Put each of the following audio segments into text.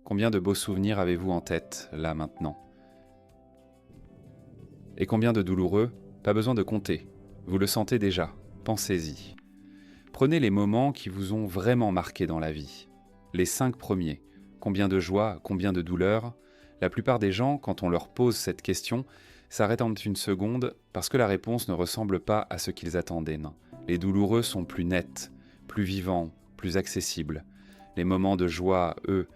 Combien de beaux souvenirs avez-vous en tête, là, maintenant? Et combien de douloureux? Pas besoin de compter. Vous le sentez déjà. Pensez-y. Prenez les moments qui vous ont vraiment marqué dans la vie. Les 5 premiers. Combien de joie, combien de douleur? La plupart des gens, quand on leur pose cette question, s'arrêtent en une seconde parce que la réponse ne ressemble pas à ce qu'ils attendaient. Non. Les douloureux sont plus nets, plus vivants, plus accessibles. Les moments de joie, eux,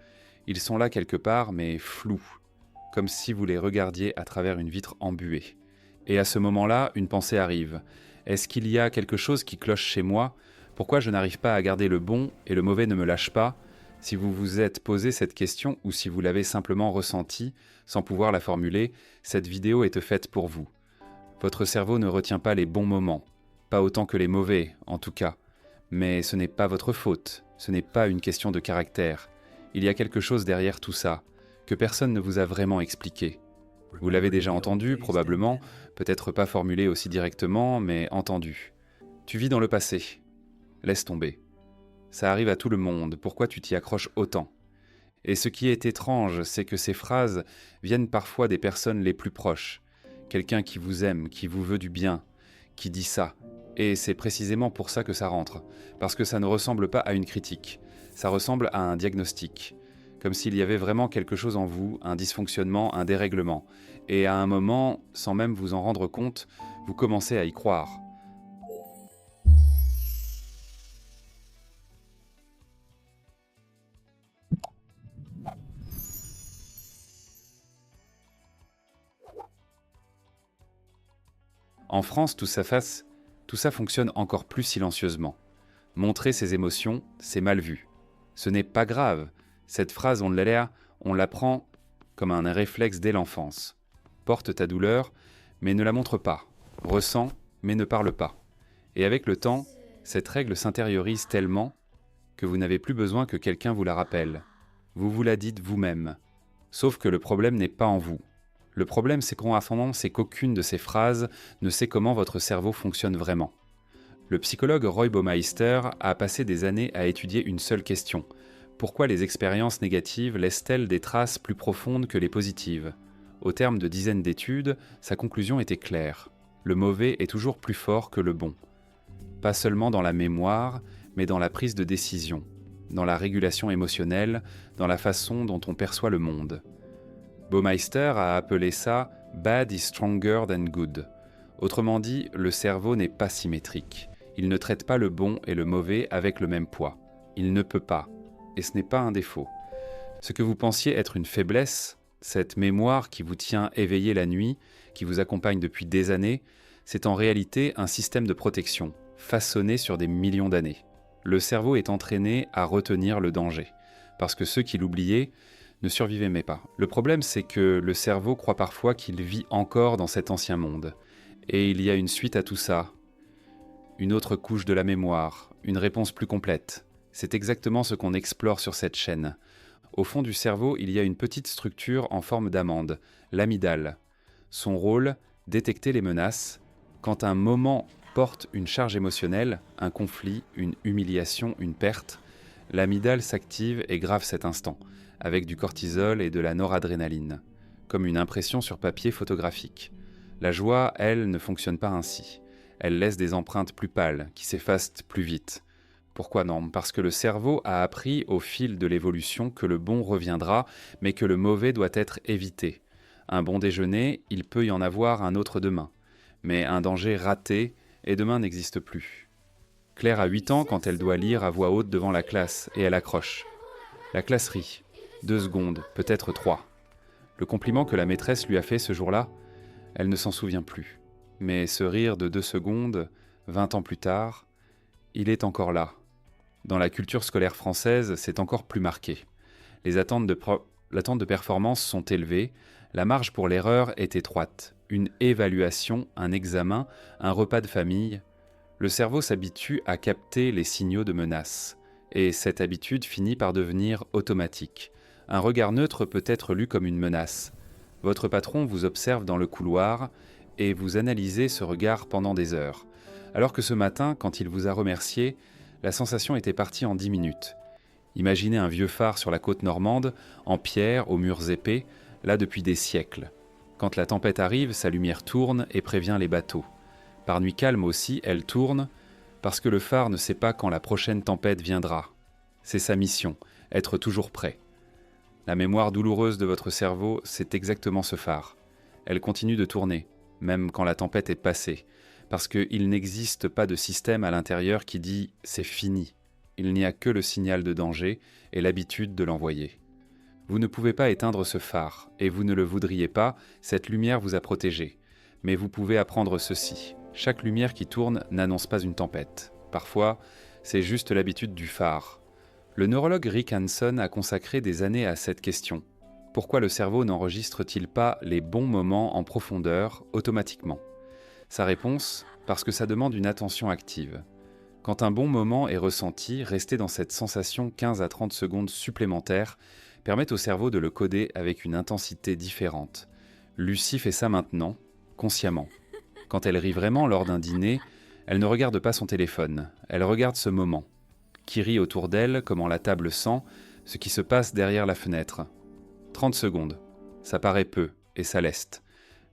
ils sont là quelque part, mais flous, comme si vous les regardiez à travers une vitre embuée. Et à ce moment-là, une pensée arrive. Est-ce qu'il y a quelque chose qui cloche chez moi? Pourquoi je n'arrive pas à garder le bon et le mauvais ne me lâche pas? Si vous vous êtes posé cette question ou si vous l'avez simplement ressentie, sans pouvoir la formuler, cette vidéo est faite pour vous. Votre cerveau ne retient pas les bons moments, pas autant que les mauvais, en tout cas. Mais ce n'est pas votre faute, ce n'est pas une question de caractère. Il y a quelque chose derrière tout ça, que personne ne vous a vraiment expliqué. Vous l'avez déjà entendu, probablement, peut-être pas formulé aussi directement, mais entendu. Tu vis dans le passé. Laisse tomber. Ça arrive à tout le monde, pourquoi tu t'y accroches autant? Et ce qui est étrange, c'est que ces phrases viennent parfois des personnes les plus proches. Quelqu'un qui vous aime, qui vous veut du bien, qui dit ça. Et c'est précisément pour ça que ça rentre, parce que ça ne ressemble pas à une critique, ça ressemble à un diagnostic. Comme s'il y avait vraiment quelque chose en vous, un dysfonctionnement, un dérèglement. Et à un moment, sans même vous en rendre compte, vous commencez à y croire. En France, tout ça fonctionne encore plus silencieusement. Montrer ses émotions, c'est mal vu. Ce n'est pas grave. Cette phrase, on l'apprend comme un réflexe dès l'enfance. Porte ta douleur, mais ne la montre pas. Ressens, mais ne parle pas. Et avec le temps, cette règle s'intériorise tellement que vous n'avez plus besoin que quelqu'un vous la rappelle. Vous vous la dites vous-même. Sauf que le problème n'est pas en vous. Le problème, c'est qu'aucune de ces phrases ne sait comment votre cerveau fonctionne vraiment. Le psychologue Roy Baumeister a passé des années à étudier une seule question. Pourquoi les expériences négatives laissent-elles des traces plus profondes que les positives? Au terme de dizaines d'études, sa conclusion était claire. Le mauvais est toujours plus fort que le bon. Pas seulement dans la mémoire, mais dans la prise de décision, dans la régulation émotionnelle, dans la façon dont on perçoit le monde. Baumeister a appelé ça « bad is stronger than good ». Autrement dit, le cerveau n'est pas symétrique. Il ne traite pas le bon et le mauvais avec le même poids. Il ne peut pas. Et ce n'est pas un défaut. Ce que vous pensiez être une faiblesse, cette mémoire qui vous tient éveillé la nuit, qui vous accompagne depuis des années, c'est en réalité un système de protection, façonné sur des millions d'années. Le cerveau est entraîné à retenir le danger, parce que ceux qui l'oubliaient ne survivaient même pas. Le problème, c'est que le cerveau croit parfois qu'il vit encore dans cet ancien monde. Et il y a une suite à tout ça, une autre couche de la mémoire, une réponse plus complète. C'est exactement ce qu'on explore sur cette chaîne. Au fond du cerveau, il y a une petite structure en forme d'amande, l'amygdale. Son rôle, détecter les menaces. Quand un moment porte une charge émotionnelle, un conflit, une humiliation, une perte, l'amygdale s'active et grave cet instant, avec du cortisol et de la noradrénaline, comme une impression sur papier photographique. La joie, elle, ne fonctionne pas ainsi. Elle laisse des empreintes plus pâles, qui s'effacent plus vite. Pourquoi non? Parce que le cerveau a appris au fil de l'évolution que le bon reviendra, mais que le mauvais doit être évité. Un bon déjeuner, il peut y en avoir un autre demain. Mais un danger raté, et demain n'existe plus. Claire a 8 ans quand elle doit lire à voix haute devant la classe, et elle accroche. La classe rit. 2 secondes, peut-être 3. Le compliment que la maîtresse lui a fait ce jour-là, elle ne s'en souvient plus. Mais ce rire de 2 secondes, 20 ans plus tard, il est encore là. Dans la culture scolaire française, c'est encore plus marqué. Les attentes de performance sont élevées, la marge pour l'erreur est étroite. Une évaluation, un examen, un repas de famille. Le cerveau s'habitue à capter les signaux de menace. Et cette habitude finit par devenir automatique. Un regard neutre peut être lu comme une menace. Votre patron vous observe dans le couloir et vous analysez ce regard pendant des heures. Alors que ce matin, quand il vous a remercié, la sensation était partie en 10 minutes. Imaginez un vieux phare sur la côte normande, en pierre, aux murs épais, là depuis des siècles. Quand la tempête arrive, sa lumière tourne et prévient les bateaux. Par nuit calme aussi, elle tourne, parce que le phare ne sait pas quand la prochaine tempête viendra. C'est sa mission, être toujours prêt. La mémoire douloureuse de votre cerveau, c'est exactement ce phare. Elle continue de tourner, même quand la tempête est passée, parce qu'il n'existe pas de système à l'intérieur qui dit « c'est fini ». Il n'y a que le signal de danger et l'habitude de l'envoyer. Vous ne pouvez pas éteindre ce phare, et vous ne le voudriez pas, cette lumière vous a protégé. Mais vous pouvez apprendre ceci. Chaque lumière qui tourne n'annonce pas une tempête. Parfois, c'est juste l'habitude du phare. Le neurologue Rick Hanson a consacré des années à cette question. Pourquoi le cerveau n'enregistre-t-il pas les bons moments en profondeur automatiquement ? Sa réponse, parce que ça demande une attention active. Quand un bon moment est ressenti, rester dans cette sensation 15 à 30 secondes supplémentaires permet au cerveau de le coder avec une intensité différente. Lucie fait ça maintenant, consciemment. Quand elle rit vraiment lors d'un dîner, elle ne regarde pas son téléphone, elle regarde ce moment. Qui rit autour d'elle, comment la table sent, ce qui se passe derrière la fenêtre. 30 secondes, ça paraît peu et ça leste.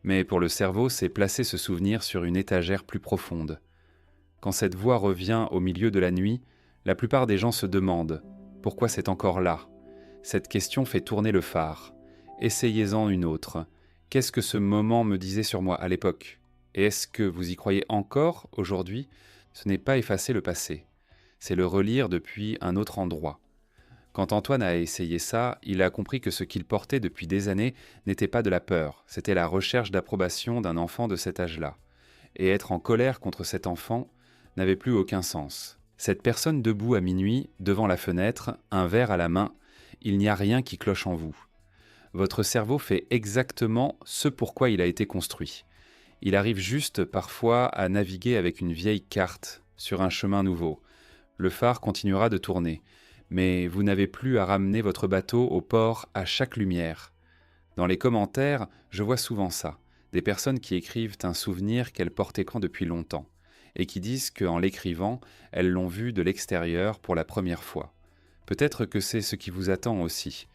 Mais pour le cerveau, c'est placer ce souvenir sur une étagère plus profonde. Quand cette voix revient au milieu de la nuit, la plupart des gens se demandent « Pourquoi c'est encore là ?» Cette question fait tourner le phare. Essayez-en une autre. Qu'est-ce que ce moment me disait sur moi à l'époque ? Et est-ce que vous y croyez encore aujourd'hui ? Ce n'est pas effacer le passé. C'est le relire depuis un autre endroit. Quand Antoine a essayé ça, il a compris que ce qu'il portait depuis des années n'était pas de la peur, c'était la recherche d'approbation d'un enfant de cet âge-là. Et être en colère contre cet enfant n'avait plus aucun sens. Cette personne debout à minuit, devant la fenêtre, un verre à la main, il n'y a rien qui cloche en vous. Votre cerveau fait exactement ce pourquoi il a été construit. Il arrive juste parfois à naviguer avec une vieille carte sur un chemin nouveau. Le phare continuera de tourner, mais vous n'avez plus à ramener votre bateau au port à chaque lumière. Dans les commentaires, je vois souvent ça, des personnes qui écrivent un souvenir qu'elles portent écran depuis longtemps, et qui disent qu'en l'écrivant, elles l'ont vu de l'extérieur pour la première fois. Peut-être que c'est ce qui vous attend aussi.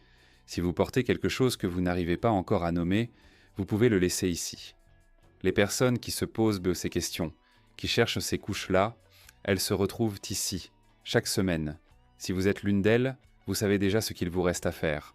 Si vous portez quelque chose que vous n'arrivez pas encore à nommer, vous pouvez le laisser ici. Les personnes qui se posent ces questions, qui cherchent ces couches-là, elles se retrouvent ici, chaque semaine. Si vous êtes l'une d'elles, vous savez déjà ce qu'il vous reste à faire.